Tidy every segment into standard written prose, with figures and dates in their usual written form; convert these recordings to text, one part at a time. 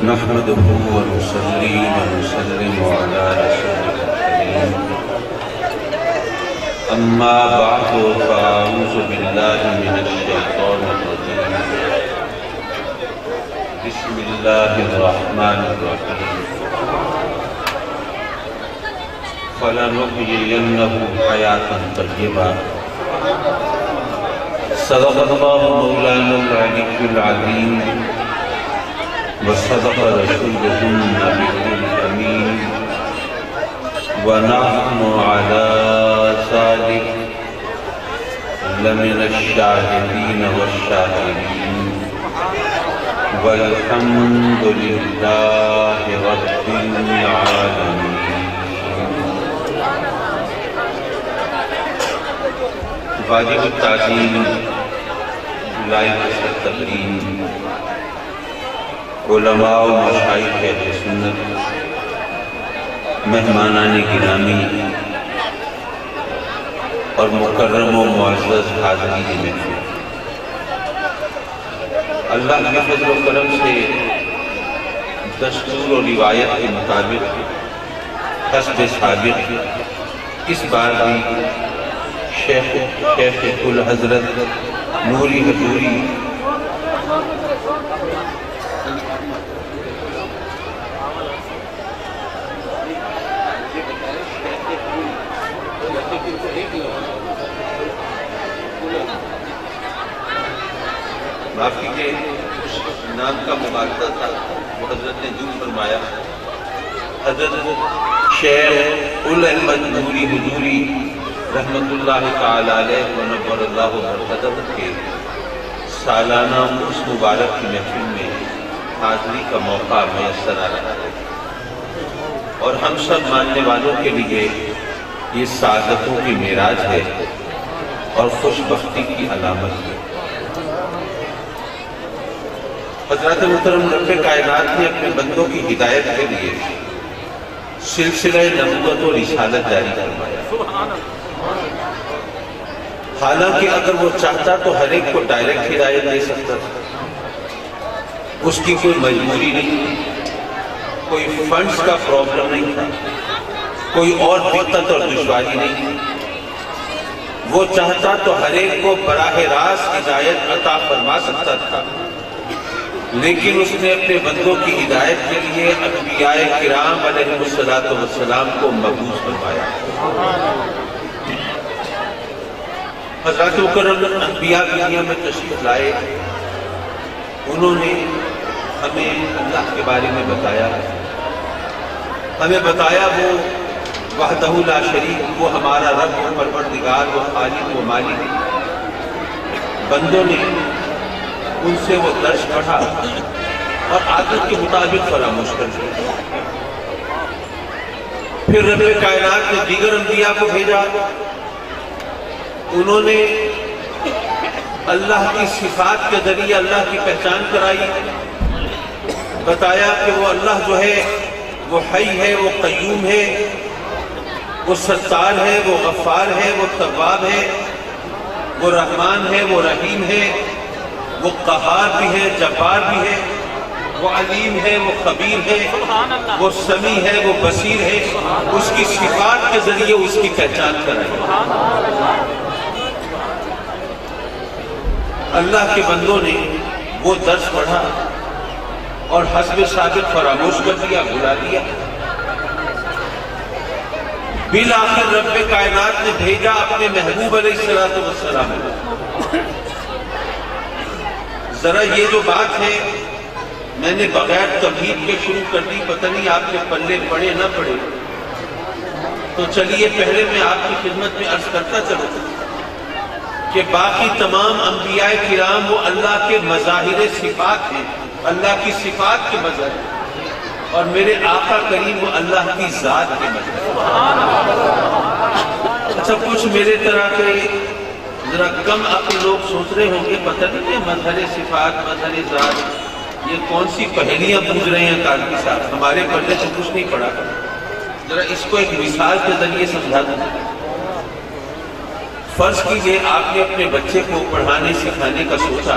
نحمده ونصلي ونسلم على رسوله الكريم أما بعد فأعوذ بالله من الشيطان الرجيم بسم الله الرحمن الرحيم فلنحيينه حياة طيبة صدق الله مولانا العلي العظيم وصدق رسوله النبي الأمين ونحن على ذلك لمن الشاهدين والشاكرين والحمد لله رب العالمين. واجب التعظیم لائق التقدیم علماء و مشائخ اہل سنت، مہمانان گرامی اور مکرم و معزز حاضرین محفل، اللہ کے فضل و کرم سے دستور و روایت کے مطابق حسب سابق اس بار بھی شیخ کل حضرت نوری حضوری معاف کیجیے، نام کا مبارکہ تھا وہ حضرت نے دور فرمایا. حضرت شیخ احمد نوری حضوری رحمت اللہ تعالی علیہ ونور اللہ برکتہ کے سالانہ اس مبارک کی محفل میں حاضری کا موقع میسر آ رہا ہے، اور ہم سب ماننے والوں کے لیے یہ سعادتوں کی معراج ہے اور خوش بختی کی علامت ہے. حضرت محترم رب کائنات نے اپنے بندوں کی ہدایت کے لیے سلسلہ نبوت و رسالت جاری فرمایا. حالانکہ اگر وہ چاہتا تو ہر ایک کو ڈائریکٹ ہدایت دے سکتا تھا، اس کی کوئی مجبوری نہیں تھی، کوئی فنڈز کا پرابلم نہیں تھا، کوئی اور دقت اور دشواری نہیں تھی. وہ چاہتا تو ہر ایک کو براہ راست ہدایت عطا فرما سکتا تھا، لیکن اس نے اپنے بندوں کی ہدایت کے لیے انبیاء کرام علیہ السلام کو مبعوث فرمایا. حضرات مکرم انبیاء دنیا میں تشریف لائے، انہوں نے ہمیں اللہ کے بارے میں بتایا، ہمیں بتایا وہ وحدہ لا شریک، وہ ہمارا رب و پروردگار، وہ خالق و مالک. بندوں نے ان سے وہ درس پڑھا اور عادت کے مطابق فراموش کر دیا. پھر رب کائنات نے دیگر انبیاء کو بھیجا، انہوں نے اللہ کی صفات کے ذریعے اللہ کی پہچان کرائی، بتایا کہ وہ اللہ جو ہے وہ حی ہے، وہ قیوم ہے، وہ ستار ہے، وہ غفار ہے، وہ تواب ہے، وہ رحمان ہے، وہ رحیم ہے، وہ قہار بھی ہے، جبار بھی ہے، وہ علیم ہے، وہ خبیر ہے، وہ سمیع ہے، وہ بصیر ہے. اس کی صفات کے ذریعے اس کی پہچان کرائی. اللہ کے بندوں نے وہ درس پڑھا اور حسب ثابت فراموش کر دیا، بھلا دیا. بالآخر رب کائنات نے بھیجا اپنے محبوب علیہ السلام. ذرا یہ جو بات ہے میں نے بغیر تمہید کے شروع کر دی، پتہ نہیں آپ کے پلے پڑے نہ پڑے، تو چلیے پہلے میں آپ کی خدمت میں عرض کرتا چلوں کہ باقی تمام انبیاء کرام وہ اللہ کے مظاہر صفات ہیں، اللہ کی صفات کے مظاہر، اور میرے آقا کریم وہ اللہ کی ذات کے مظاہر. اچھا، کچھ میرے طرح کے ذرا کم عقل لوگ سوچ رہے ہوں گے پتہ نہیں ہے مظہر صفات، مظہر ذات، یہ کون سی پہلیاں پوچھ رہے ہیں کالکی صاحب، ہمارے پڑھنے سے کچھ نہیں پڑھا. ذرا اس کو ایک مثال کے ذریعے سمجھا دوں. فرض کیجئے آپ نے اپنے بچے کو پڑھانے سکھانے کا سوچا،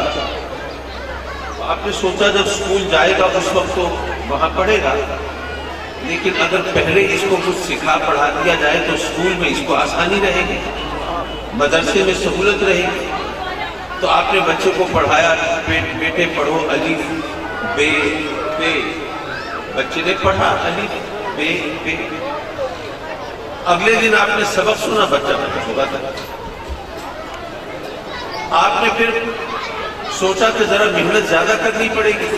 آپ نے سوچا جب اسکول جائے گا اس وقت تو وہاں پڑھے گا، لیکن اگر پہلے اس کو کچھ سکھا پڑھا دیا جائے تو اسکول میں اس کو آسانی رہے گی، مدرسے میں سہولت رہے گی۔ تو آپ نے بچے کو پڑھایا، بیٹے پڑھو الف بے پے، بچے نے پڑھا الف بے پے، اگلے دن آپ نے سبق سنا، بچہ ہوگا تھا۔ آپ نے پھر سوچا کہ ذرا محنت زیادہ کرنی پڑے گی،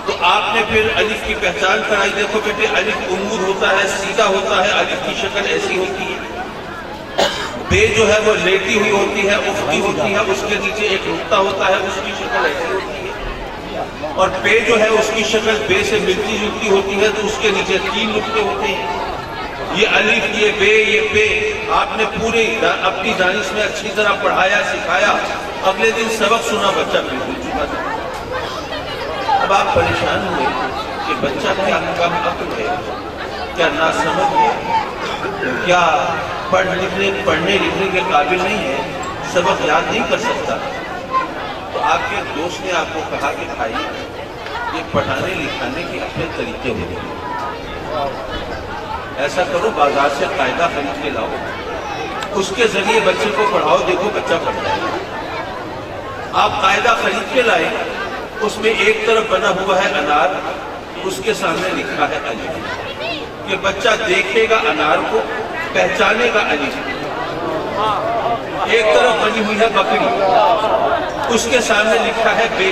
تو آپ نے پھر الف کی پہچان کرائی، دیکھو بیٹے الف عمود ہوتا ہے، سیدھا ہوتا ہے، الف کی شکل ایسی ہوتی ہے، بے جو ہے وہ لیٹی ہوئی ہوتی ہے، افقی ہوتی ہے، اس کے نیچے ایک نقطہ ہوتا ہے، اس کی شکل ایسی ہوتی ہے، اور پے جو ہے اس کی شکل بے سے ملتی جلتی ہوتی ہے، تو اس کے نیچے 3 نقطے ہوتے ہیں۔ یہ الف، یہ بے، یہ پے آپ نے پوری اپنی دانش میں اچھی طرح پڑھایا، سکھایا، اگلے دن سبق سنا، بچہ بھول چکا تھا۔ اب آپ پریشان ہوئے کہ بچہ کیا کم عقل ہے، کیا ناسمجھ ہے، کیا پڑھنے لکھنے کے قابل نہیں ہے، سبق یاد نہیں کر سکتا۔ تو آپ کے دوست نے آپ کو کہا کہ بھائی یہ پڑھانے لکھانے کے اپنے طریقے ہوتے ہیں، ایسا کرو بازار سے قاعدہ خرید کے لاؤ، اس کے ذریعے بچے کو پڑھاؤ، دیکھو بچہ پڑھ جائے گا۔ آپ قاعدہ خرید کے لائے، اس میں ایک طرف بنا ہوا ہے انار، اس کے سامنے لکھا ہے الف، کہ بچہ دیکھے گا انار کو، پہچانے گا الف۔ ایک طرف بنی ہوئی ہے بکری، اس کے سامنے لکھا ہے بے،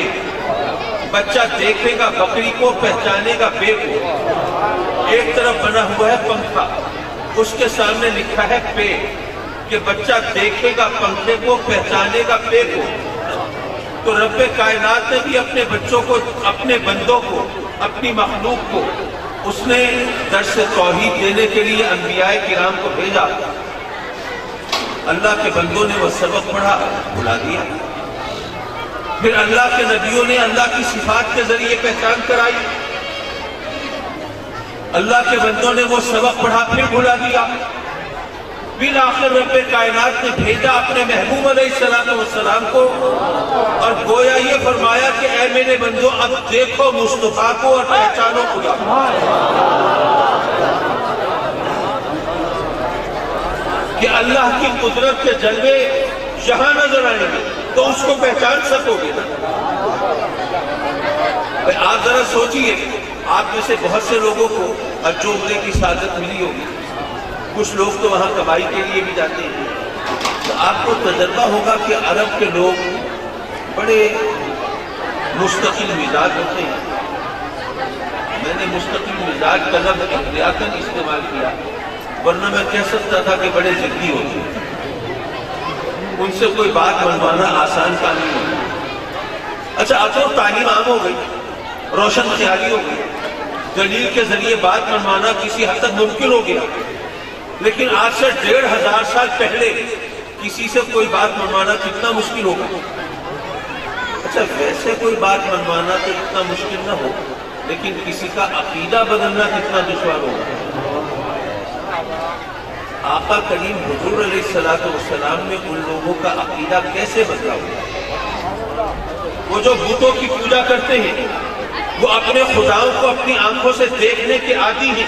بچہ دیکھے گا بکری کو، پہچانے گا بے کو۔ ایک طرف بنا ہوا ہے پنکھا، اس کے سامنے لکھا ہے پے، کہ بچہ دیکھے گا پنکھے کو، پہچانے گا پے کو۔ تو رب کائنات نے بھی اپنے بچوں کو، اپنے بندوں کو، اپنی مخلوق کو، اس نے درس توحید دینے کے لیے انبیاء کرام کو بھیجا۔ اللہ کے بندوں نے وہ سبق پڑھا، بھلا دیا۔ پھر اللہ کے نبیوں نے اللہ کی صفات کے ذریعے پہچان کرائی، اللہ کے بندوں نے وہ سبق پڑھا، پھر بھلا دیا۔ بالآخر رب کائنات نے بھیجا اپنے محبوب علیہ السلام کو، اور گویا یہ فرمایا کہ اے میرے بندو اب دیکھو مصطفیٰ کو اور پہچانو خدا کو، کہ اللہ کی قدرت کے جلوے جہاں نظر آئیں گے تو اس کو پہچان سکو گے۔ آپ ذرا سوچئے، آپ میں سے بہت سے لوگوں کو حج و عمرے کی سعادت ملی ہوگی، کچھ لوگ تو وہاں کمائی کے لیے بھی جاتے ہیں، تو آپ کو تجربہ ہوگا کہ عرب کے لوگ بڑے مستقل مزاج ہوتے ہیں۔ میں نے مستقل مزاج کا لفظ احتیاطاً استعمال کیا، ورنہ میں کہہ سکتا تھا کہ بڑے ضدی ہوتے ہیں، ان سے کوئی بات منوانا آسان کام نہیں ہوتا۔ اچھا اب تو تعلیم عام ہو گئی، روشن خیالی ہو گئی، دلیل کے ذریعے بات منوانا کسی حد تک ممکن ہو گیا، لیکن آج سے 1500 سال پہلے کسی سے کوئی بات منوانا کتنا مشکل ہوگا۔ اچھا ویسے کوئی بات منوانا تو اتنا مشکل نہ ہو، لیکن کسی کا عقیدہ بدلنا کتنا دشوار ہوگا۔ آقا کریم حضور علیہ السلام نے ان لوگوں کا عقیدہ کیسے بدلا ہوا؟ وہ جو بتوں کی پوجا کرتے ہیں، وہ اپنے خداؤں کو اپنی آنکھوں سے دیکھنے کے عادی ہیں،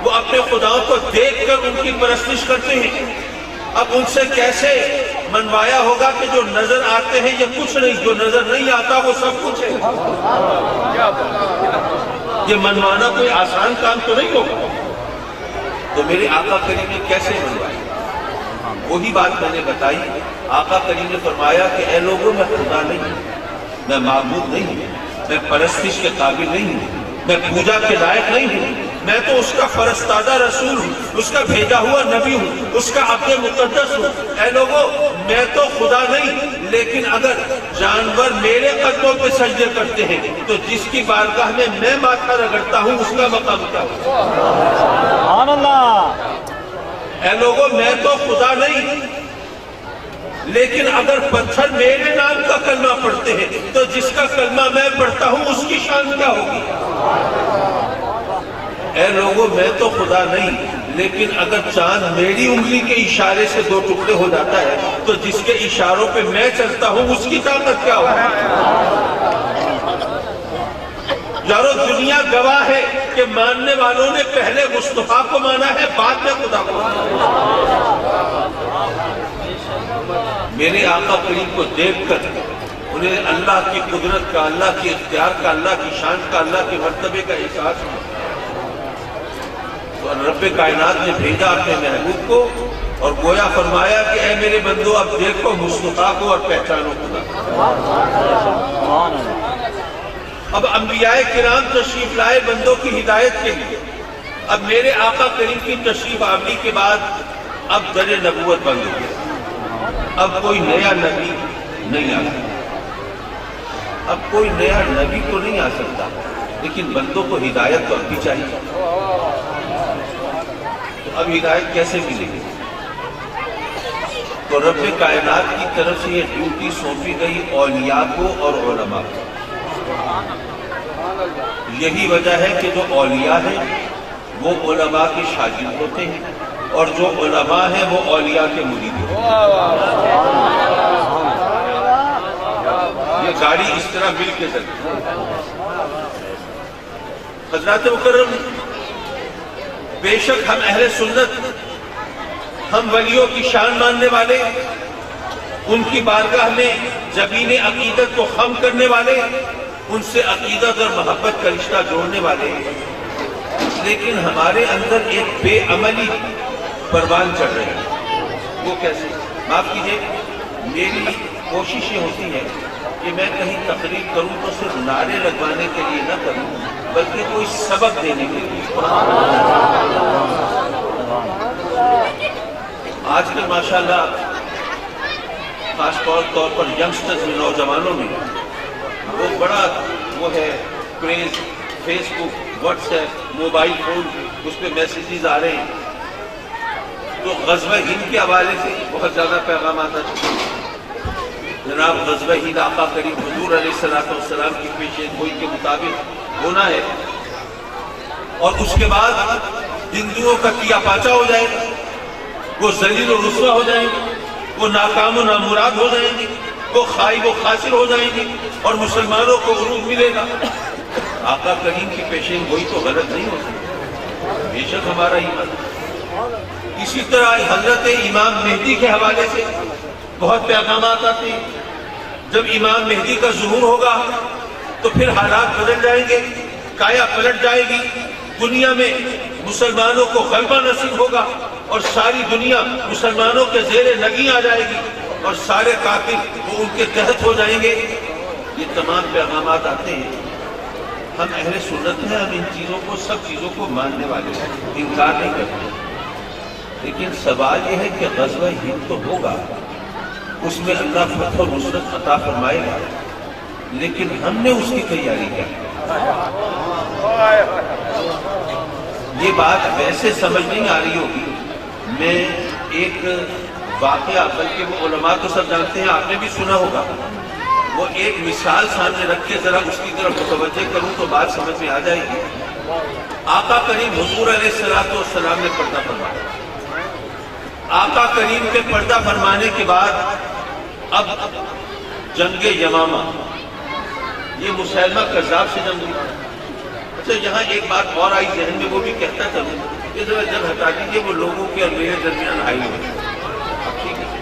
وہ اپنے خداؤں کو دیکھ کر ان کی پرستش کرتے ہیں۔ اب ان سے کیسے منوایا ہوگا کہ جو نظر آتے ہیں یہ کچھ نہیں، جو نظر نہیں آتا وہ سب کچھ ہے؟ یہ منوانا کوئی آسان کام تو نہیں ہوگا۔ تو میرے آقا کریم نے کیسے منوایا؟ وہی بات میں نے بتائی۔ آقا کریم نے فرمایا کہ اے لوگوں میں خدا نہیں ہوں، میں معبود نہیں ہوں، میں پرستش کے قابل نہیں ہوں، میں پوجا کے لائق نہیں ہوں، میں تو اس کا فرستادہ رسول ہوں، اس کا بھیجا ہوا نبی ہوں، اس کا عبد مقدس ہوں۔ اے لوگوں میں تو خدا نہیں، لیکن اگر جانور میرے قدموں پہ سجدے کرتے ہیں تو جس کی بارگاہ میں ماتھا رگڑتا ہوں اس کا مقام کیا ہوگا؟ سبحان اللہ۔ اے لوگوں میں تو خدا نہیں، لیکن اگر پتھر میرے نام کا کلمہ پڑھتے ہیں تو جس کا کلمہ میں پڑھتا ہوں اس کی شان کیا ہوگی؟ اے لوگوں میں تو خدا نہیں، لیکن اگر چاند میری انگلی کے اشارے سے 2 ٹکڑے ہو جاتا ہے تو جس کے اشاروں پہ میں چلتا ہوں اس کی طاقت کیا ہوگی؟ یارو دنیا گواہ ہے کہ ماننے والوں نے پہلے مصطفیٰ کو مانا ہے، بعد میں خدا کو مانا ہے۔ میرے آقا کریم کو دیکھ کر انہیں اللہ کی قدرت کا، اللہ کی اختیار کا، اللہ کی شان کا، اللہ کے مرتبے کا احساس ہوا۔ تو رب کائنات نے بھیجا اپنے محبوب کو اور گویا فرمایا کہ اے میرے بندو اب دیکھو مصطفیٰ کو اور پہچانو خدا۔ اب انبیاء کرام تشریف لائے بندوں کی ہدایت کے لیے۔ اب میرے آقا کریم کی تشریف آوری کے بعد اب در نبوت بند ہو گیا۔ اب کوئی نیا نبی نہیں آ سکتا، اب کوئی نیا نبی تو نہیں آ سکتا، لیکن بندوں کو ہدایت تو اب بھی چاہیے۔ تو اب ہدایت کیسے ملے گی؟ تو رب کائنات کی طرف سے یہ ڈیوٹی سونپی گئی اولیاء کو اور علماء کو۔ یہی وجہ ہے کہ جو اولیاء ہیں وہ علماء کے شاگرد ہوتے ہیں اور جو علماء ہیں وہ اولیاء کے مرید ہوتے ہیں۔ یہ گاڑی اس طرح مل کے چلتی ہے۔ حضرات مکرم، بے شک ہم اہل سنت، ہم ولیوں کی شان ماننے والے، ان کی بارگاہ میں جبین عقیدت کو خم کرنے والے، ان سے عقیدت اور محبت کا رشتہ جوڑنے والے، لیکن ہمارے اندر ایک بے عملی پروان چڑھ رہے ہیں۔ وہ کیسے؟ معاف کیجیے، میری کوشش یہ ہوتی ہے کہ میں کہیں تقریر کروں تو صرف نعرے لگوانے کے لیے نہ کروں، بلکہ کوئی سبق دینے کے لیے۔ آج کل ماشاءاللہ خاص طور پر ینگسٹرز میں، نوجوانوں میں وہ بڑا وہ ہے کریز، فیس بک، واٹس ایپ، موبائل فون، اس پہ میسیجز آ رہے ہیں۔ تو غزوہ ہند کے حوالے سے بہت زیادہ پیغامات آ چکے ہیں۔ جناب غزوہ ہند آقا کریم حضور علیہ السلام کی پیشین گوئی کے مطابق ہونا ہے، اور اس کے بعد ہندوؤں کا کیا پاچا ہو جائے گا، وہ ذلیل و رسوا ہو جائیں گے، وہ ناکام و نامراد ہو جائیں گے، وہ خائب و خاسر ہو جائیں گے، اور مسلمانوں کو عروج ملے گا۔ آقا کریم کی پیشین گوئی تو غلط نہیں ہو سکتی، بے شک ہمارا ایمان۔ اسی طرح حضرت امام مہدی کے حوالے سے بہت پیغامات آتے ہیں۔ جب امام مہدی کا ظہور ہوگا تو پھر حالات بدل جائیں گے، کایا پلٹ جائے گی، دنیا میں مسلمانوں کو غلبہ نصیب ہوگا اور ساری دنیا مسلمانوں کے زیر نگیں آ جائے گی اور سارے کافر وہ ان کے تحت ہو جائیں گے۔ یہ تمام پیغامات آتے ہیں۔ ہم اہل سنت ہیں، ہم ان چیزوں کو، سب چیزوں کو ماننے والے ہیں، انکار نہیں کرتے، لیکن سوال یہ ہے کہ غزوہ ہند تو ہوگا، اس میں اللہ فتح و نصرت عطا فرمائے گا، لیکن ہم نے اس کی تیاری کیا؟ یہ بات ویسے سمجھ نہیں آ رہی ہوگی۔ میں ایک واقعہ، بلکہ وہ علماء تو سب جانتے ہیں، آپ نے بھی سنا ہوگا، وہ ایک مثال سامنے رکھ کے ذرا اس کی طرف متوجہ کروں تو بات سمجھ میں آ جائے گی۔ آقا کریم حضور علیہ السلام نے پردہ فرمایا۔ آقا کریم کے پردہ فرمانے کے بعد اب جنگ یمامہ، یہ مسیلمہ کذاب سے جنگ ہوئی۔ اچھا، یہاں ایک بات اور آئی ذہن میں، وہ بھی کہتا چلوں کہ ذرا جب ہٹا دیجیے، وہ لوگوں کے اور میرے درمیان آئی ہوئی۔ ٹھیک ہے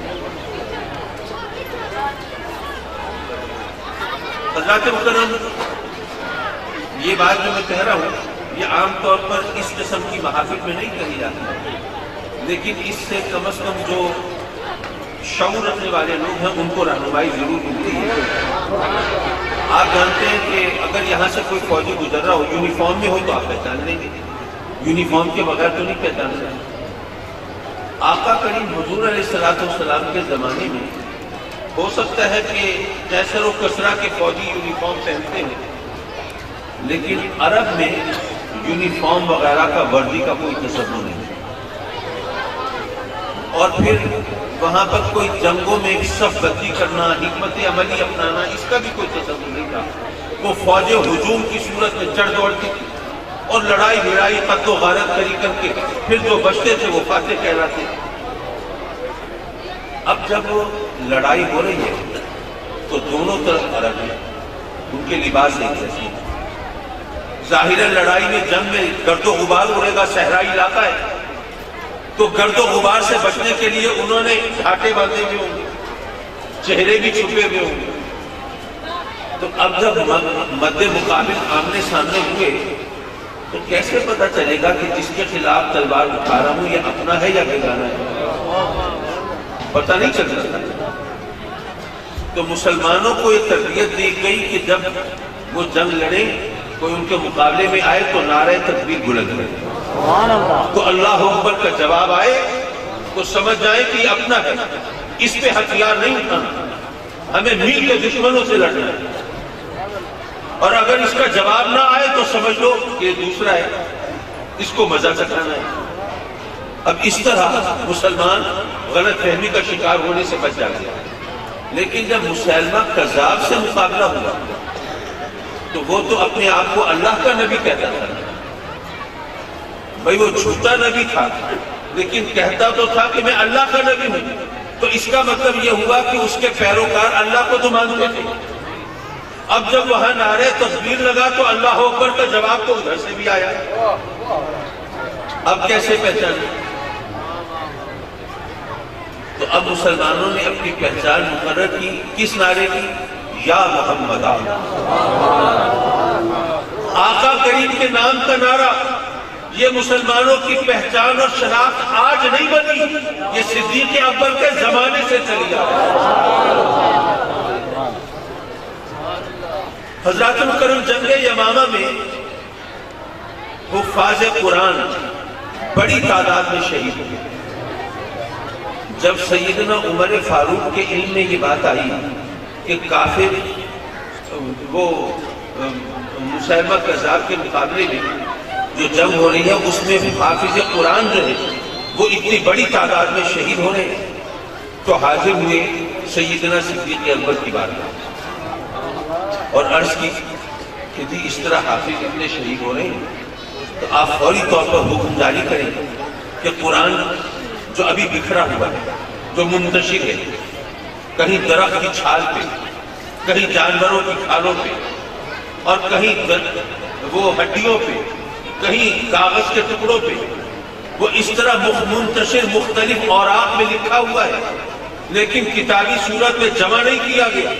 حضرات مکرم، یہ بات جو میں کہہ رہا ہوں یہ عام طور پر اس قسم کی محافل میں نہیں کہی جاتی، لیکن اس سے کم از کم جو شعور رکھنے والے لوگ ہیں ان کو رہنمائی ضرور ملتی ہے۔ آپ جانتے ہیں کہ اگر یہاں سے کوئی فوجی گزر رہا ہو، یونیفارم میں ہو تو آپ پہچان لیں گے، یونیفارم کے بغیر تو نہیں پہچان سکتے۔ آقا کریم حضور علیہ السلام کے زمانے میں ہو سکتا ہے کہ کیسر و کسرا کے فوجی یونیفارم پہنتے ہیں، لیکن عرب میں یونیفارم وغیرہ کا، وردی کا کوئی تصور نہیں، اور پھر وہاں پر کوئی جنگوں میں صف بندی کرنا، حکمت عملی اپنانا، اس کا بھی کوئی تصور نہیں تھا۔ وہ فوجیں ہجوم کی صورت میں چڑھ دوڑتی تھی اور لڑائی بھڑائی، قتل و غارت کری کر کے پھر جو بچتے تھے وہ فاتح کہلاتے تھے۔ اب جب لڑائی ہو رہی ہے تو دونوں طرف عرب ہیں، ان کے لباس ایک جیسے ہیں، ظاہر لڑائی میں جنگ میں گرد و غبار اڑے گا، صحرائی علاقہ ہے، تو گرد و غبار سے بچنے کے لیے انہوں نے گھاٹے باندھے ہوئے ہوں گے، چہرے بھی چھپے ہوئے ہوں گے۔ تو اب جب مد مقابل آمنے سامنے ہوئے تو کیسے پتا چلے گا کہ جس کے خلاف تلوار اٹھا رہا ہوں یہ اپنا ہے یا بیگانہ ہے؟ پتہ نہیں چل رہا۔ تو مسلمانوں کو یہ تربیت دی گئی کہ جب وہ جنگ لڑیں، کوئی ان کے مقابلے میں آئے تو نعرہ تکبیر بلند کریں، تو اللہ اکبر کا جواب آئے تو سمجھ جائیں کہ یہ اپنا ہے، اس پہ ہتھیار نہیں اٹھانا، ہمیں میل کے دشمنوں سے لڑنا ہے، اور اگر اس کا جواب نہ آئے تو سمجھ لو کہ یہ دوسرا ہے، اس کو مزہ چکھانا ہے۔ اب اس طرح مسلمان غلط فہمی کا شکار ہونے سے بچ جاتے ہیں۔ لیکن جب مسلمہ کذاب سے مقابلہ ہوا تو وہ تو اپنے آپ کو اللہ کا نبی کہتا تھا، بھئی وہ جھوٹا نبی تھا لیکن کہتا تو تھا کہ میں اللہ کا نبی ہوں، تو اس کا مطلب یہ ہوا کہ اس کے پیروکار اللہ کو تو مانتے تھے۔ اب جب وہاں نعرہ تکبیر لگا تو اللہ اکبر کا جواب تو ادھر سے بھی آیا، اب کیسے پہچانے؟ تو اب مسلمانوں نے اپنی پہچان مقرر کی، کس نعرے کی؟ یا محمد آقا کریم کے نام کا نعرہ۔ یہ مسلمانوں کی پہچان اور شناخت آج نہیں بنی، یہ صدیق اکبر کے زمانے سے چلی آ رہی ہے۔ حضرات مکرم جنگ یمامہ میں حفاظ قرآن بڑی تعداد میں شہید ہوئے۔ جب سیدنا عمر فاروق کے علم میں یہ بات آئی کہ کافر وہ مسلمہ کذاب کے مقابلے میں جو جنگ ہو رہی ہے اس میں حافظ قرآن جو ہے وہ اتنی بڑی تعداد میں شہید ہو رہے ہیں، تو حاضر ہوئے سیدنا صدیق اکبر کی بارگاہ اور عرض کی کہ جی اس طرح حافظ اتنے شہید ہو رہے ہیں تو آپ فوری طور پر حکم جاری کریں کہ قرآن جو ابھی بکھرا ہوا ہے، جو منتشر ہے، کہیں درخت کی چھال پہ، کہیں جانوروں کی کھالوں پہ، اور کہیں وہ ہڈیوں پہ، کہیں کاغذ کے ٹکڑوں پہ، وہ اس طرح منتشر مختلف اوراق میں لکھا ہوا ہے لیکن کتابی صورت میں جمع نہیں کیا گیا۔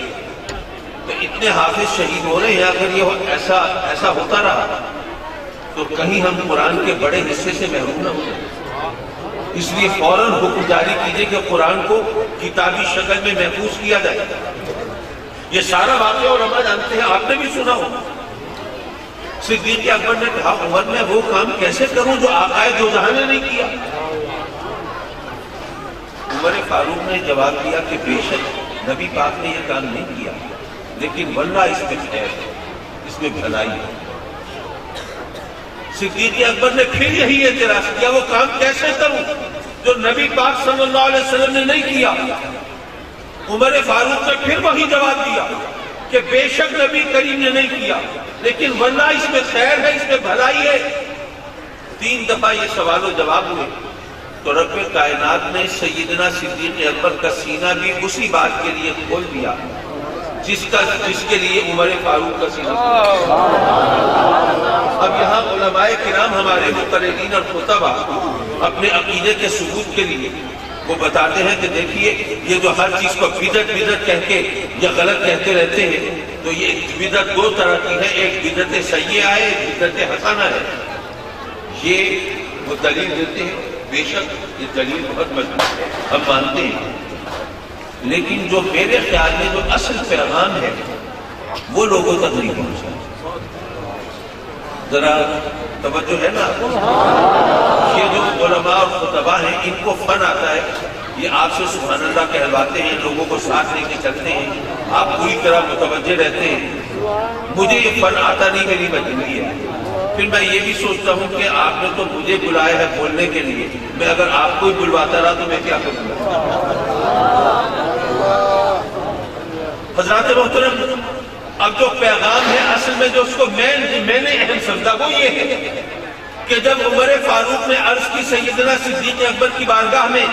تو اتنے حافظ شہید ہو رہے ہیں، اگر یہ ایسا ہوتا رہا تو کہیں ہم قرآن کے بڑے حصے سے محروم نہ ہو جائیں۔ اس لیے فوراً حکم جاری کیجئے کہ قرآن کو کتابی شکل میں محفوظ کیا جائے۔ یہ سارا واقعہ علماء جانتے ہیں، آپ نے بھی سنا ہو۔ صدیق اکبر نے کہا عمر میں وہ کام کیسے کروں جو آقائے دو جہاں نے نہیں کیا؟ عمر فاروق نے جواب دیا کہ بے شک نبی پاک نے یہ کام نہیں کیا، لیکن واللہ اس میں خیر ہے، اس میں بھلائی ہے۔ صدیق اکبر نے پھر یہی اعتراض کیا وہ کام کیسے کروں جو نبی پاک صلی اللہ علیہ وسلم نے نہیں کیا؟ عمر فاروق نے پھر وہی جواب دیا کہ بے شک نبی کریم نے نہیں کیا لیکن ورنہ اس میں خیر ہے، اس میں بھلائی ہے۔ 3 دفعہ یہ سوال و جواب ہوئے تو رب کائنات نے سیدنا صدیق اکبر کا سینہ بھی اسی بات کے لیے کھول دیا جس کے لیے عمر فاروق کا سینہ کھول دیا۔ اب یہاں علماء کرام ہمارے مقررین اور خطبہ اپنے عقیدے کے ثبوت کے لیے وہ بتاتے ہیں کہ دیکھیے یہ جو ہر چیز کو بدعت کہہ کے یا غلط کہتے رہتے ہیں تو یہ بدعت 2 طرح کی ہے، ایک بدعت سیئہ ہے، ایک بدعت حسنہ ہے۔ یہ وہ دلیل دیتے ہیں، بے شک یہ دلیل بہت مضبوط ہے، ہم مانتے ہیں، لیکن جو میرے خیال میں جو اصل پیغام ہے وہ لوگوں تک نہیں پہنچا۔ ذرا توجہ ہے نا، یہ جو علماء اور خطبہ ہیں ان کو فن آتا ہے، یہ آپ سے سبحان اللہ کہلواتے ہیں، لوگوں کو ساتھ لے کے چلتے ہیں، آپ پوری طرح متوجہ رہتے ہیں۔ مجھے یہ فن آتا نہیں، میری مجبوری ہے۔ پھر میں یہ بھی سوچتا ہوں کہ آپ نے تو مجھے بلایا ہے بولنے کے لیے، میں اگر آپ کو بلواتا رہا تو میں کیا کروں گا؟ حضرات محترم، اب جو پیغام ہے اصل میں جو اس کو میں نے اہم سمجھا وہ یہ ہے کہ جب عمر فاروق نے عرض کی سیدنا صدیق اکبر کی بارگاہ میں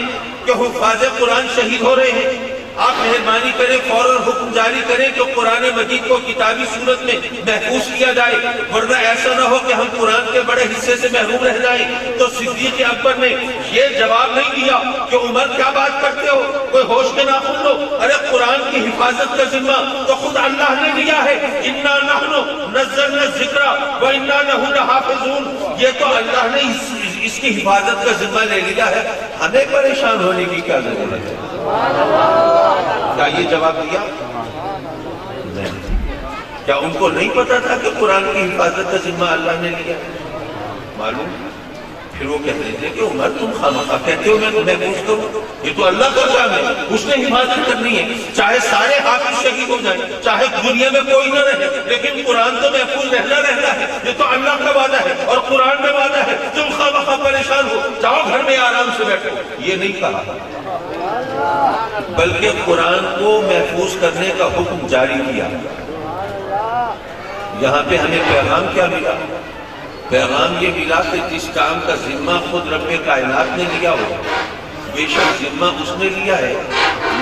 کہ حفاظ قرآن شہید ہو رہے ہیں آپ مہربانی کریں فوراً حکم جاری کریں کہ قرآن مجید کو کتابی صورت میں محفوظ کیا جائے، ورنہ ایسا نہ ہو کہ ہم قرآن کے بڑے حصے سے محروم رہ جائیں۔ تو صدیق اکبر نے یہ جواب نہیں دیا کہ عمر کیا بات کرتے ہو، کوئی ہوش کے ناخن لو، ارے قرآن کی حفاظت کا ذمہ تو خود اللہ نے لیا ہے، اِنَّا نَحْنُ نَزَّلْنَا الذِّكْرَ وَإِنَّا لَهُ لَحَافِظُونَ، یہ تو اللہ نے اس کی حفاظت کا ذمہ لے لیا ہے، ہمیں پریشان ہونے کی کیا ضرورت ہے؟ کیا یہ جواب دیا؟ نہیں۔ کیا ان کو نہیں پتا تھا کہ قرآن کی حفاظت کا ذمہ اللہ نے لیا؟ معلوم؟ پھر وہ کہتے تھے کہ عمر تم خامخواہ کہتے ہو میں پوچھتا ہوں، یہ تو اللہ کا کام ہے، اس نے حفاظت کرنی ہے، چاہے سارے حافظ شہید ہو جائیں، چاہے دنیا میں کوئی نہ رہے، لیکن قرآن تو محفوظ رہنا ہے، یہ تو اللہ کا وعدہ ہے اور قرآن میں وعدہ ہے، تم خامخواہ پریشان ہو، جاؤ گھر میں آرام سے بیٹھو۔ یہ نہیں کہا، بلکہ قرآن کو محفوظ کرنے کا حکم جاری کیا۔ یہاں پہ ہمیں پیغام کیا ملا؟ پیغام یہ ملا کہ جس کام کا ذمہ خود رب کائنات نے لیا ہو، بے شک ذمہ اس نے لیا ہے،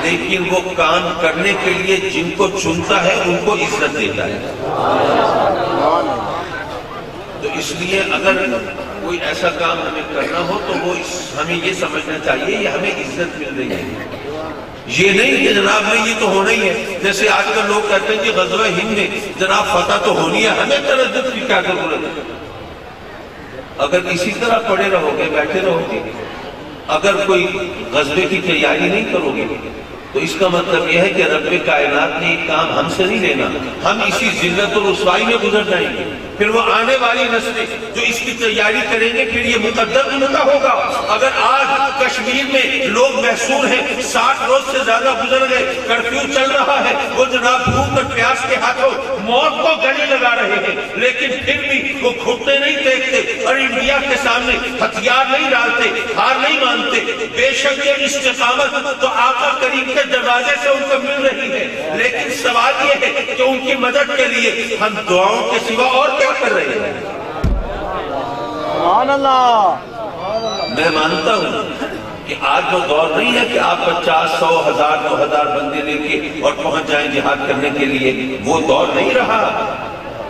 لیکن وہ کام کرنے کے لیے جن کو چنتا ہے ان کو عزت دیتا ہے۔ تو اس لیے اگر کوئی ایسا کام ہمیں کرنا ہو تو وہ ہمیں یہ سمجھنا چاہیے یہ ہمیں عزت مل رہی ہے، یہ نہیں کہ جناب نہیں یہ تو ہونا ہی ہے۔ جیسے آج کل لوگ کہتے ہیں کہ غزوہ ہند میں جناب فتح تو ہونی ہے، ہمیں تردد کی کیا ضرورت ہے؟ اگر اسی طرح پڑے رہو گے بیٹھے رہو گے، اگر کوئی غزوے کی تیاری نہیں کرو گے تو اس کا مطلب یہ ہے کہ رب کائنات نے ایک کام ہم سے نہیں لینا، ہم اسی ذلت و رسوائی میں گزر جائیں گے، پھر وہ آنے والی نسلیں جو اس کی تیاری کریں گے پھر یہ مقدر ان کا ہوگا۔ اگر آج کشمیر میں لوگ محصور ہیں، 60 روز سے زیادہ گزر گئے، کرفیو چل رہا ہے، وہ جناب بھوک اور پیاس کے ہاتھوں موت کو گلے لگا رہے ہیں، لیکن پھر بھی وہ گھٹنے نہیں ٹیکتے اور انڈیا کے سامنے ہتھیار نہیں ڈالتے، ہار نہیں مانتے۔ بے شک یہ استقامت تو آقا کریم کے دروازے سے ان کو مل رہی ہے، لیکن سوال یہ ہے کہ ان کی مدد کے لیے ہم دعاؤں کے سوا اور کیا کر رہے ہیں؟ سبحان اللہ۔ میں مانتا ہوں کہ آج وہ دور نہیں ہے کہ آپ 50، 100، 1000، 2000 بندے لے کے اور پہنچ جائیں جہاد کرنے کے لیے، وہ دور نہیں رہا۔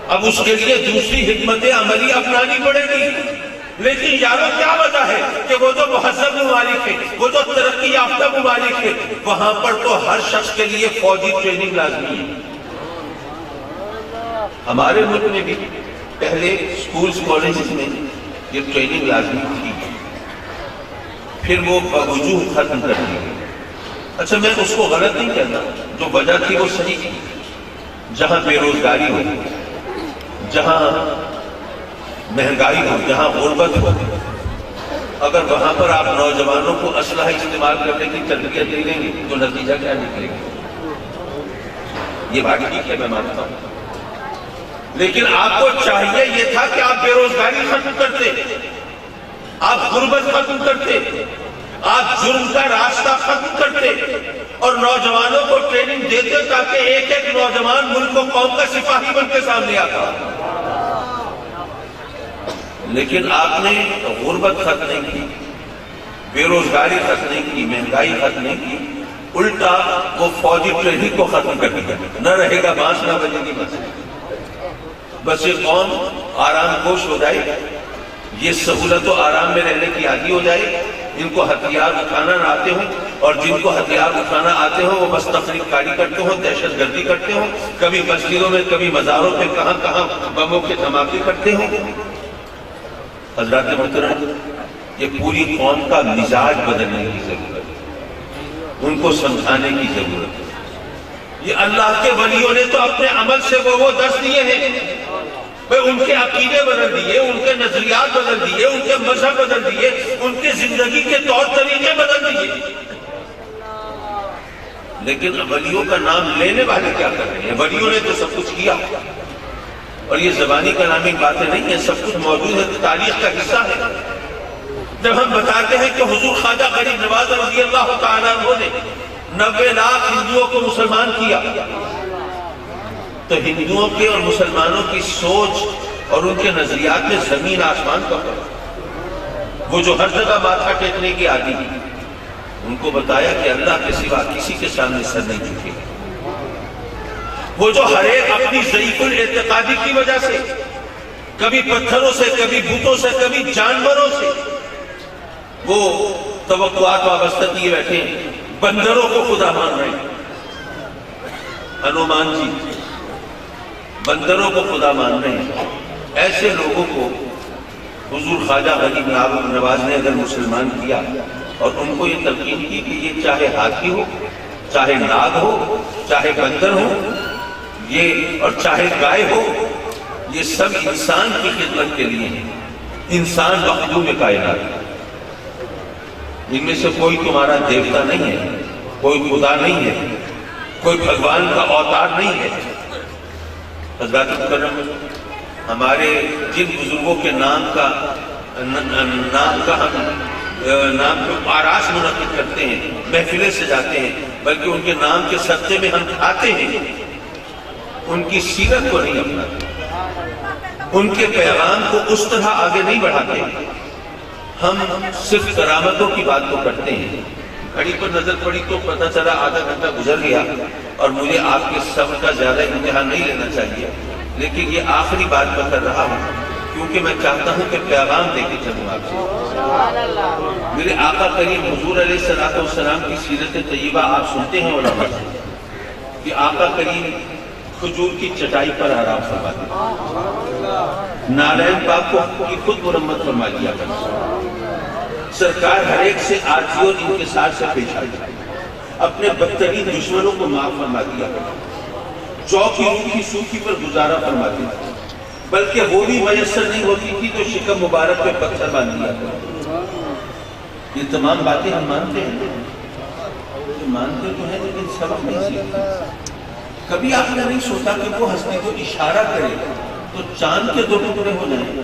اب اس کے لیے دوسری حکمت عملی اپنانی پڑے گی۔ لیکن یارو کیا وجہ ہے کہ وہ جو مہذب ممالک ہیں، وہ جو ترقی یافتہ ممالک ہیں، وہاں پر تو ہر شخص کے لیے فوجی ٹریننگ لازمی ہے۔ ہمارے ملک میں بھی پہلے سکولز کالجز میں یہ ٹریننگ لازمی تھی، پھر وہ بوجوہ ختم کر دی۔ اچھا میں اس کو غلط نہیں کہتا، جو وجہ تھی وہ صحیح تھی۔ جہاں بے روزگاری ہو، جہاں مہنگائی ہو، جہاں غربت ہو، اگر وہاں پر آپ نوجوانوں کو اسلحہ استعمال کرنے کی تربیت دے دیں گے تو نتیجہ کیا نکلے گا؟ یہ بات ٹھیک ہے، میں مانتا ہوں، لیکن آپ کو چاہیے یہ تھا کہ آپ بے روزگاری ختم کرتے، آپ غربت ختم کرتے، آپ جرم کا راستہ ختم کرتے اور نوجوانوں کو ٹریننگ دیتے تاکہ ایک ایک نوجوان ملک و قوم کا سپاہی بن کے سامنے آتا۔ لیکن آپ نے غربت ختم نہیں کی، بے روزگاری ختم نہیں کی، مہنگائی ختم نہیں کی، الٹا وہ فوجی ٹریننگ کو ختم کر دیا۔ نہ رہے گا بانس، نہ بجے گی بس یہ قوم آرام کوش ہو جائے، یہ سہولت و آرام میں رہنے کی عادی ہو جائے، جن کو ہتھیار اٹھانا نہ آتے ہوں اور جن کو ہتھیار اٹھانا آتے ہوں وہ بس تفریق کاری کرتے ہوں، دہشت گردی کرتے ہوں، کبھی مسجدوں میں کبھی مزاروں پہ کہاں کہاں بموں کے دھماکے کرتے ہوں۔ حضرات محترم، یہ پوری قوم کا مزاج بدلنے کی ضرورت ہے، ان کو سمجھانے کی ضرورت ہے۔ یہ اللہ کے ولیوں نے تو اپنے عمل سے وہ درس دیے ہیں، ان کے عقیدے بدل دیے، ان کے نظریات بدل دیے، ان کے مذہب بدل دیے، ان کے زندگی کے طور طریقے بدل دیے، لیکن ولیوں کا نام لینے والے کیا کر رہے ہیں؟ ولیوں نے تو سب کچھ کیا، اور یہ زبانی کلامی باتیں نہیں ہیں، سب کچھ موجود ہے، تاریخ کا حصہ ہے۔ جب ہم بتاتے ہیں کہ حضور خواجہ غریب نواز رضی اللہ تعالیٰ عنہ نے 90 لاکھ ہندوؤں کو مسلمان کیا، تو ہندوؤں کے اور مسلمانوں کی سوچ اور ان کے نظریات میں زمین آسمان کا فرق، وہ جو ہر جگہ ماتھا ٹیکنے کی عادی ہے، ان کو بتایا کہ اللہ کے سوا کسی کے سامنے سر نہیں جھکے. وہ جو ہر ایک اپنی ضعیف الاعتقادی کی وجہ سے کبھی پتھروں سے، کبھی بتوں سے، کبھی جانوروں سے وہ توقعات وابستہ کیے بیٹھے ہیں. بندروں کو خدا مان رہے ہیں. ہنومان جی بندروں کو خدا مان رہے ہیں. ایسے لوگوں کو حضور خواجہ غریب نواز نے اگر مسلمان کیا اور ان کو یہ تلقین کی کہ یہ چاہے ہاتھی ہو، چاہے ناگ ہو، چاہے بندر ہو، یہ اور چاہے گائے ہو، یہ سب انسان کی خدمت کے لیے ہیں. انسان مخلوق کائنات ہے. ان میں سے کوئی تمہارا دیوتا نہیں ہے، کوئی خدا نہیں ہے، کوئی بھگوان کا اوتار نہیں ہے. حضرات مکرم ہمارے جن بزرگوں کے نام کا نام کو آراس منعقد کرتے ہیں، محفلیں سجاتے ہیں، بلکہ ان کے نام کے صدقے میں ہم کھاتے ہیں، ان کی سیرت کو نہیں اپناتے، ان کے پیغام کو اس طرح آگے نہیں بڑھاتے. ہم صرف کرامتوں کی بات کو کرتے ہیں. گھڑی پر نظر پڑی تو پتہ چلا آدھا گھنٹہ گزر گیا، اور مجھے آپ کے صبر کا زیادہ امتحان نہیں لینا چاہیے، لیکن یہ آخری بات میں کر رہا ہوں کیونکہ میں چاہتا ہوں کہ پیغام دے کے چلوں آپ سے. میرے آقا کریم حضور علیہ السلام کی سیرت طیبہ آپ سنتے ہیں علماء سے کہ آقا کریم کھجور کی چٹائی پر آرام فرماتے ہیں. نارائن پاک کو خود مرمت فرما دیا کرتے. سرکار ہر ایک سے عاجزی اور انکسار سے پیش آئی، اپنے بدترین دشمنوں کو معاف فرما دیا کرتے. جو کی روکھی سوکھی پر گزارا فرماتے تھے، بلکہ وہ بھی میسر نہیں ہوتی تھی تو شکم مبارک پہ پتھر باندھ دیا کرتے. یہ تمام باتیں ہم مانتے ہیں، مانتے تو ہیں لیکن سبق نہیں سیکھتے. کبھی آپ نے نہیں سوچا کہ وہ ہستی کو اشارہ کرے تو چاند کے 2 ٹکڑے ہو جائیں؟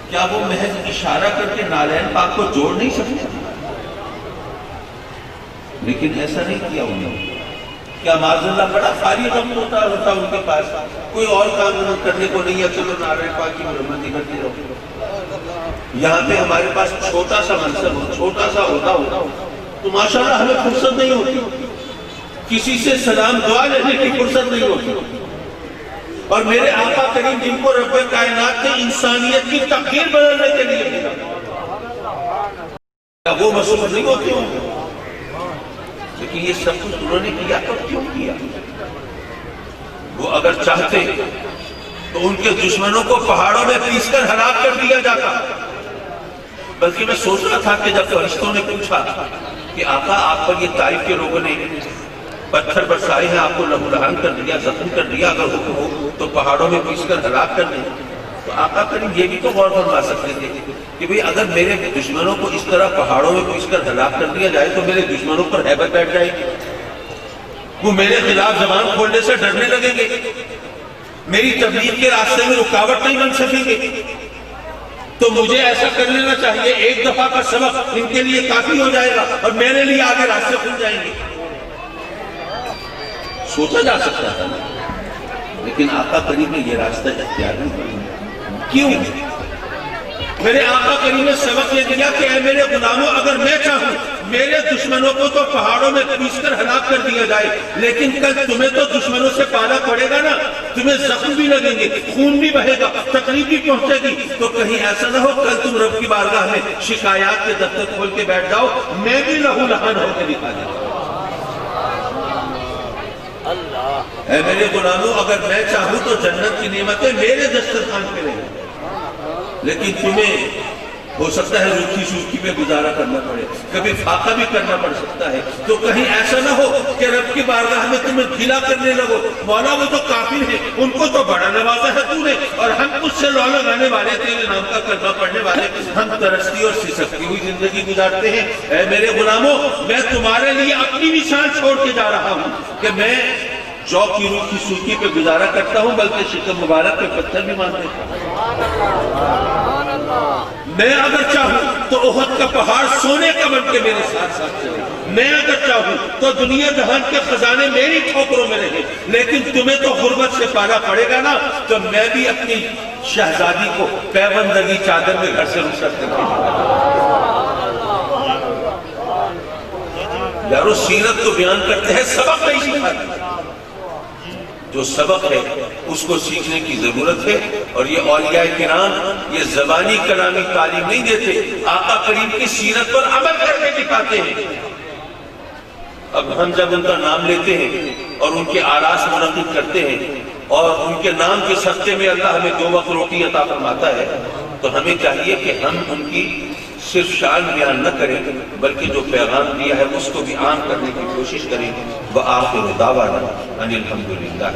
کیا وہ محض اشارہ کر کے نارائن پاک کو جوڑ نہیں سکتے؟ لیکن ایسا نہیں کیا انہوں نے. کیا معاذ اللہ بڑا فارغ وقت ہوتا ان کے پاس، کوئی اور کام کرنے کو نہیں ہے، چلو نارائن پاک کی مرمت کرتے رہو. یہاں پہ ہمارے پاس چھوٹا سا منصب ہو، چھوٹا سا عہدہ ہو تو ماشاءاللہ ہمیں فرصت نہیں ہوتی، کسی سے سلام دعا لینے کی فرصت نہیں ہوتی. اور میرے آقا کریم جن کو رب کائنات نے انسانیت کی تقدیر بدلنے کے لیے دیا، کیا وہ مصروف نہیں ہوتے ہوں؟ لیکن یہ سب کچھ انہوں نے کیا تو کیوں کیا؟ وہ اگر چاہتے تو ان کے دشمنوں کو پہاڑوں میں پیس کر ہلاک کر دیا جاتا. بلکہ میں سوچ رہا تھا کہ جب فرشتوں نے پوچھا کہ آقا آپ پر یہ طائف کے لوگوں نے پتھر برسائے ہیں، آپ کو لہو لہان کر دیا، زخم کر دیا، اگر حکم ہو تو پہاڑوں میں پیس کر ہلاک کر دیں، تو آقا کریم یہ بھی تو غور فرما سکتے تھے کہ بھئی اگر میرے دشمنوں کو اس طرح پہاڑوں میں پیس کر ہلاک کر دیا جائے تو میرے دشمنوں پر ہیبت بیٹھ جائے گی، وہ میرے خلاف زبان کھولنے سے ڈرنے لگیں گے، میری تبلیغ کے راستے میں رکاوٹ نہیں بن سکیں گے. تو مجھے ایسا کر لینا چاہیے، ایک دفعہ کا سبق ان کے لیے کافی ہو جائے گا اور میرے لیے آگے راستے کھل جائیں گے. سوچا جا سکتا تھا، لیکن آقا کریم نے یہ راستہ اختیار نہیں کیا. کیوں؟ میرے آقا کریم نے سبق یہ دیا کہ اے میرے غلاموں، اگر میں چاہوں میرے دشمنوں کو تو پہاڑوں میں پیس کر ہلاک کر دیا جائے، لیکن کل تمہیں تو دشمنوں سے پالا پڑے گا نا، تمہیں زخم بھی لگیں گے، خون بھی بہے گا، تکلیف بھی پہنچے گی. تو کہیں ایسا نہ ہو کل تم رب کی بارگاہ میں شکایات کے دفتر کھول کے بیٹھ جاؤ، میں بھی لہو لہان ہو کے دکھا دوں. اے میرے غلاموں، اگر میں چاہوں تو جنت کی نعمتیں میرے دسترخوان پہ رہیں، لیکن تمہیں ہو سکتا ہے روکھی سوکھی میں گزارا کرنا پڑے، کبھی فاقہ بھی کرنا پڑ سکتا ہے. تو کہیں ایسا نہ ہو کہ رب کی بارگاہ میں تمہیں گھلا کرنے لگو، مولا وہ تو کافر ہیں، ان کو تو بڑا نوازا ہے تو نے، اور ہم کچھ سے لو لگانے والے، تیرے نام کا کلمہ پڑھنے والے، ہم ترستی اور سسکتی ہوئی زندگی گزارتے ہیں. اے میرے غلاموں، میں تمہارے لیے اپنی نشان چھوڑ کے جا رہا ہوں کہ میں جو کی روکھی سوکھی پہ گزارا کرتا ہوں، بلکہ شکم مبارک پہ پتھر بھی مان دیتا ہوں. میں اگر چاہوں تو احد کا پہاڑ سونے کا بن کے میرے ساتھ ساتھ چلے، میں اگر چاہوں تو دنیا جہان کے خزانے میری ٹھوکروں میں رہے، لیکن تمہیں تو غربت سے پالا پڑے گا نا، تو میں بھی اپنی شہزادی کو پیوندگی چادر میں گھر سے رخصت کرتا ہوں. یارو سیرت تو بیان کرتے ہیں، سبق نہیں سکھاتے۔ جو سبق ہے اس کو سیکھنے کی ضرورت ہے، اور یہ اولیاء کرام یہ زبانی کلامی تعلیم نہیں دیتے، آقا کریم کی سیرت پر عمل کر کے دکھاتے ہیں۔ اب ہم جب ان کا نام لیتے ہیں اور ان کے آراس منعقد کرتے ہیں اور ان کے نام کے صدقے میں اللہ ہمیں 2 وقت روٹی عطا فرماتا ہے، تو ہمیں چاہیے کہ ہم ان کی صرف شان بیان نہ کریں بلکہ جو پیغام دیا ہے اس کو بھی عام کرنے کی کوشش کریں۔ وآخر دعوانا ان الحمدللہ۔